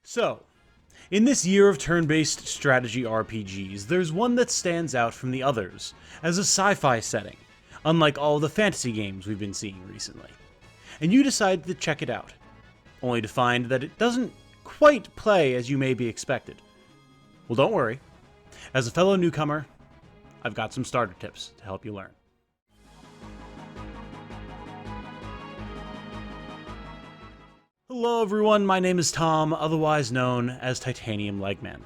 So, in this year of turn-based strategy RPGs, there's one that stands out from the others as a sci-fi setting, unlike all the fantasy games we've been seeing recently. And you decide to check it out, only to find that it doesn't quite play as you may be expected. Well, don't worry. As a fellow newcomer, I've got some starter tips to help you learn. Hello everyone, my name is Tom, otherwise known as Titanium Legman.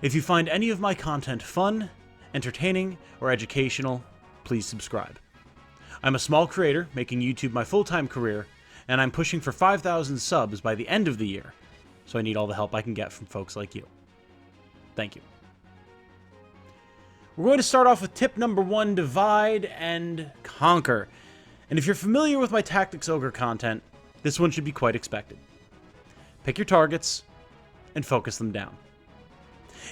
If you find any of my content fun, entertaining, or educational, please subscribe. I'm a small creator making YouTube my full-time career, and I'm pushing for 5,000 subs by the end of the year, so I need all the help I can get from folks like you. Thank you. We're going to start off with tip number 1, divide and conquer. And if you're familiar with my Tactics Ogre content, this one should be quite expected. Pick your targets and focus them down.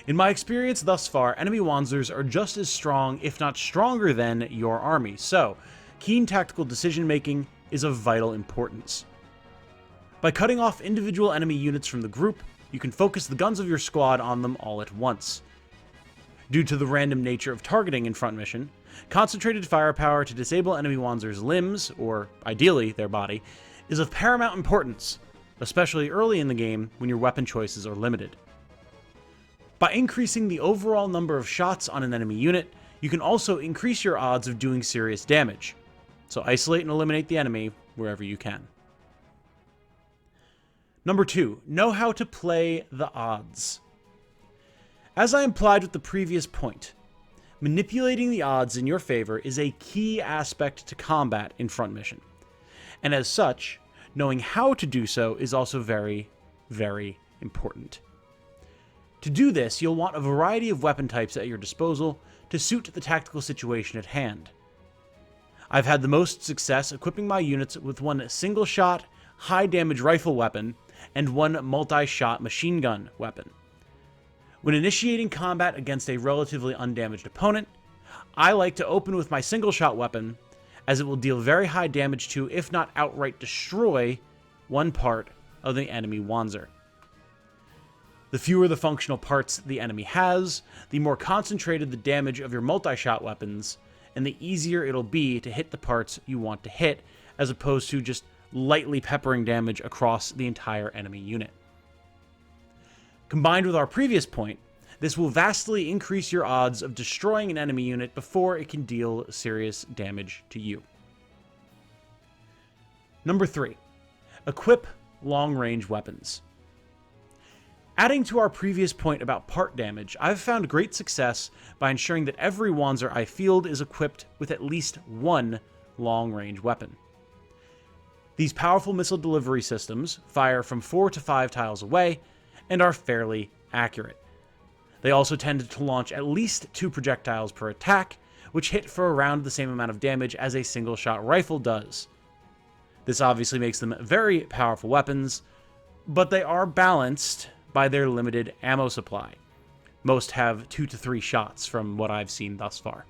In my experience thus far, enemy Wanzers are just as strong, if not stronger than, your army, so keen tactical decision making is of vital importance. By cutting off individual enemy units from the group, you can focus the guns of your squad on them all at once. Due to the random nature of targeting in front mission, concentrated firepower to disable enemy Wanzers' limbs, or ideally their body, is of paramount importance, especially early in the game when your weapon choices are limited. By increasing the overall number of shots on an enemy unit, you can also increase your odds of doing serious damage, so isolate and eliminate the enemy wherever you can. Number 2, know how to play the odds. As I implied with the previous point, manipulating the odds in your favor is a key aspect to combat in front mission. And as such, knowing how to do so is also very, very important. To do this, you'll want a variety of weapon types at your disposal to suit the tactical situation at hand. I've had the most success equipping my units with one single-shot, high-damage rifle weapon and one multi-shot machine gun weapon. When initiating combat against a relatively undamaged opponent, I like to open with my single-shot weapon, as it will deal very high damage to, if not outright destroy, one part of the enemy Wanzer. The fewer the functional parts the enemy has, the more concentrated the damage of your multi-shot weapons, and the easier it'll be to hit the parts you want to hit, as opposed to just lightly peppering damage across the entire enemy unit. Combined with our previous point, this will vastly increase your odds of destroying an enemy unit before it can deal serious damage to you. Number 3, equip long-range weapons. Adding to our previous point about part damage, I've found great success by ensuring that every Wanzer I field is equipped with at least one long-range weapon. These powerful missile delivery systems fire from 4 to 5 tiles away and are fairly accurate. They also tend to launch at least 2 projectiles per attack, which hit for around the same amount of damage as a single-shot rifle does. This obviously makes them very powerful weapons, but they are balanced by their limited ammo supply. Most have 2 to 3 shots from what I've seen thus far.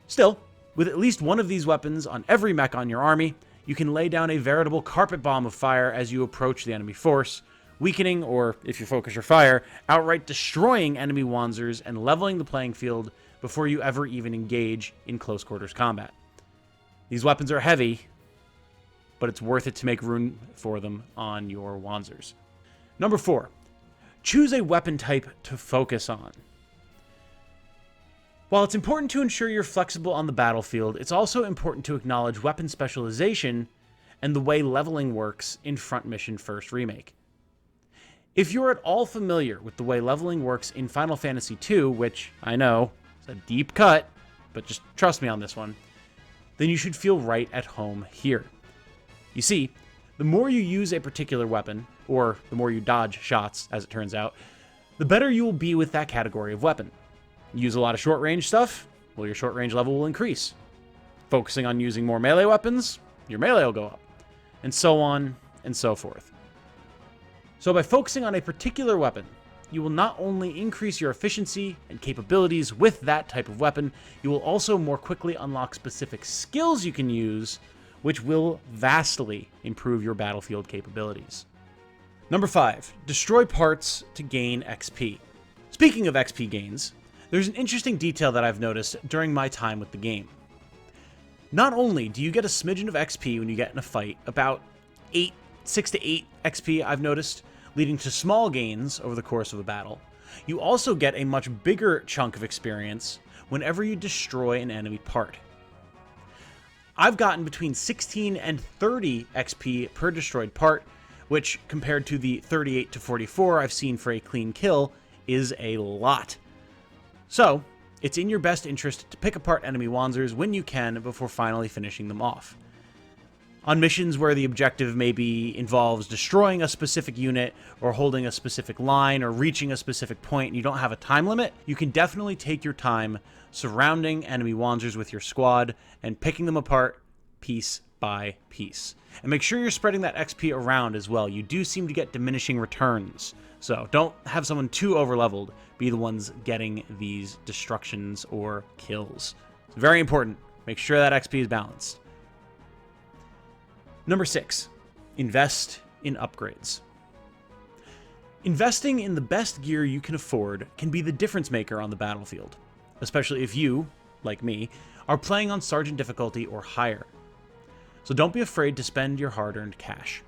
Still, with at least one of these weapons on every mech on your army, you can lay down a veritable carpet bomb of fire as you approach the enemy force, weakening, or if you focus your fire, outright destroying enemy Wanzers and leveling the playing field before you ever even engage in close quarters combat. These weapons are heavy, but it's worth it to make room for them on your Wanzers. Number 4, choose a weapon type to focus on. While it's important to ensure you're flexible on the battlefield, it's also important to acknowledge weapon specialization and the way leveling works in Front Mission First Remake. If you're at all familiar with the way leveling works in Final Fantasy II, which I know is a deep cut, but just trust me on this one, then you should feel right at home here. You see, the more you use a particular weapon, or the more you dodge shots, as it turns out, the better you will be with that category of weapon. You use a lot of short-range stuff, well, your short-range level will increase. Focusing on using more melee weapons, your melee will go up, and so on and so forth. So by focusing on a particular weapon, you will not only increase your efficiency and capabilities with that type of weapon, you will also more quickly unlock specific skills you can use, which will vastly improve your battlefield capabilities. Number 5, destroy parts to gain XP. Speaking of XP gains, there's an interesting detail that I've noticed during my time with the game. Not only do you get a smidgen of XP when you get in a fight, about 6 to 8 XP I've noticed, leading to small gains over the course of a battle, you also get a much bigger chunk of experience whenever you destroy an enemy part. I've gotten between 16 and 30 XP per destroyed part, which compared to the 38 to 44 I've seen for a clean kill is a lot. So, it's in your best interest to pick apart enemy Wanzers when you can before finally finishing them off. On missions where the objective maybe involves destroying a specific unit, or holding a specific line, or reaching a specific point and you don't have a time limit, you can definitely take your time surrounding enemy Wanzers with your squad and picking them apart piece by piece. And make sure you're spreading that XP around as well. You do seem to get diminishing returns, so don't have someone too overleveled be the ones getting these destructions or kills. It's very important. Make sure that XP is balanced. Number 6, invest in upgrades. Investing in the best gear you can afford can be the difference maker on the battlefield, especially if you, like me, are playing on Sergeant difficulty or higher. So don't be afraid to spend your hard-earned cash.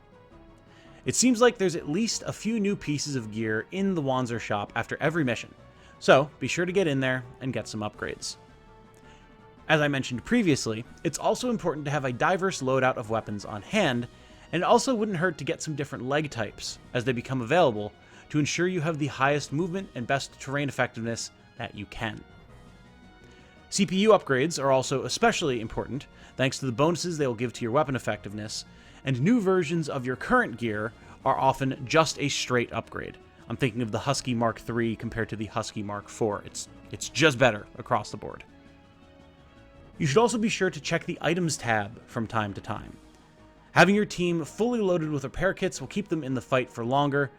It seems like there's at least a few new pieces of gear in the Wanzer shop after every mission, so be sure to get in there and get some upgrades. As I mentioned previously, it's also important to have a diverse loadout of weapons on hand, and it also wouldn't hurt to get some different leg types as they become available to ensure you have the highest movement and best terrain effectiveness that you can. CPU upgrades are also especially important thanks to the bonuses they will give to your weapon effectiveness, and new versions of your current gear are often just a straight upgrade. I'm thinking of the Husky Mark III compared to the Husky Mark IV. It's just better across the board. You should also be sure to check the items tab from time to time. Having your team fully loaded with repair kits will keep them in the fight for longer,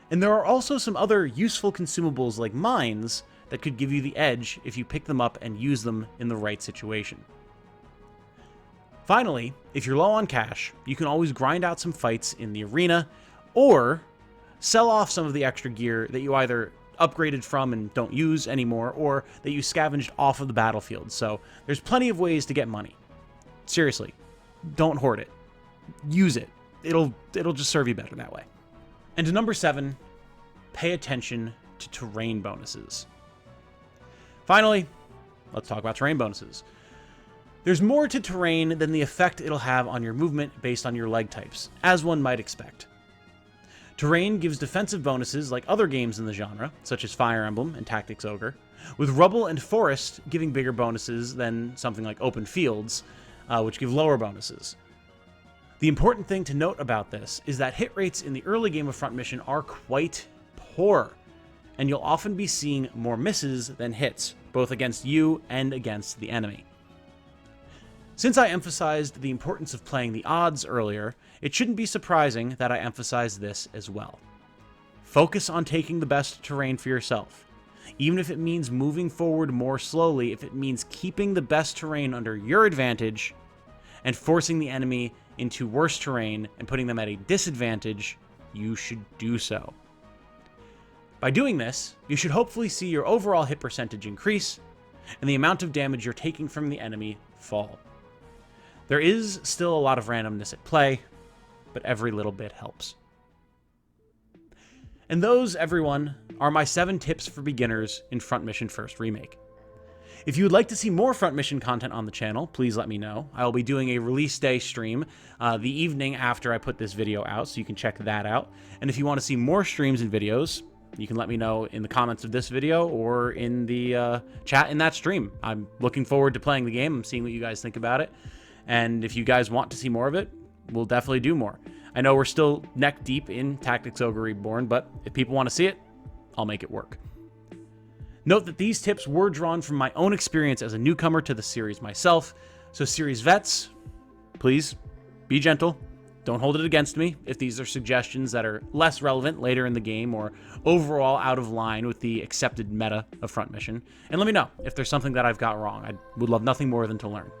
and there are also some other useful consumables like mines that could give you the edge if you pick them up and use them in the right situation. Finally, if you're low on cash, you can always grind out some fights in the arena, or sell off some of the extra gear that you either upgraded from and don't use anymore, or that you scavenged off of the battlefield. So there's plenty of ways to get money. Seriously, don't hoard it. Use it. It'll just serve you better that way. And to number 7, pay attention to terrain bonuses. Finally, let's talk about terrain bonuses. There's more to terrain than the effect it'll have on your movement based on your leg types, as one might expect. Terrain gives defensive bonuses like other games in the genre, such as Fire Emblem and Tactics Ogre, with Rubble and Forest giving bigger bonuses than something like Open Fields, which give lower bonuses. The important thing to note about this is that hit rates in the early game of Front Mission are quite poor, and you'll often be seeing more misses than hits, both against you and against the enemy. Since I emphasized the importance of playing the odds earlier, it shouldn't be surprising that I emphasize this as well. Focus on taking the best terrain for yourself, even if it means moving forward more slowly, if it means keeping the best terrain under your advantage and forcing the enemy into worse terrain and putting them at a disadvantage, you should do so. By doing this, you should hopefully see your overall hit percentage increase and the amount of damage you're taking from the enemy fall. There is still a lot of randomness at play, but every little bit helps. And those, everyone, are my 7 tips for beginners in Front Mission First Remake. If you would like to see more Front Mission content on the channel, please let me know. I will be doing a release day stream the evening after I put this video out, so you can check that out. And if you want to see more streams and videos, you can let me know in the comments of this video or in the chat in that stream. I'm looking forward to playing the game. I'm seeing what you guys think about it. And if you guys want to see more of it, we'll definitely do more. I know we're still neck deep in Tactics Ogre Reborn, but if people want to see it, I'll make it work. Note that these tips were drawn from my own experience as a newcomer to the series myself, so series vets, please be gentle. Don't hold it against me if these are suggestions that are less relevant later in the game or overall out of line with the accepted meta of Front Mission. And let me know if there's something that I've got wrong. I would love nothing more than to learn.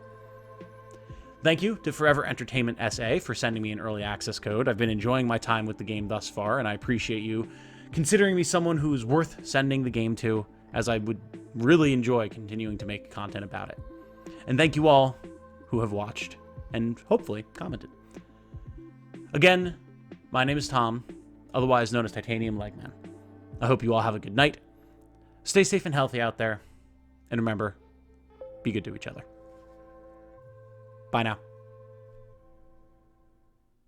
Thank you to Forever Entertainment SA for sending me an early access code. I've been enjoying my time with the game thus far, and I appreciate you considering me someone who's worth sending the game to, as I would really enjoy continuing to make content about it. And thank you all who have watched and hopefully commented. Again, my name is Tom, otherwise known as Titanium Legman. I hope you all have a good night. Stay safe and healthy out there. And remember, be good to each other. Bye now.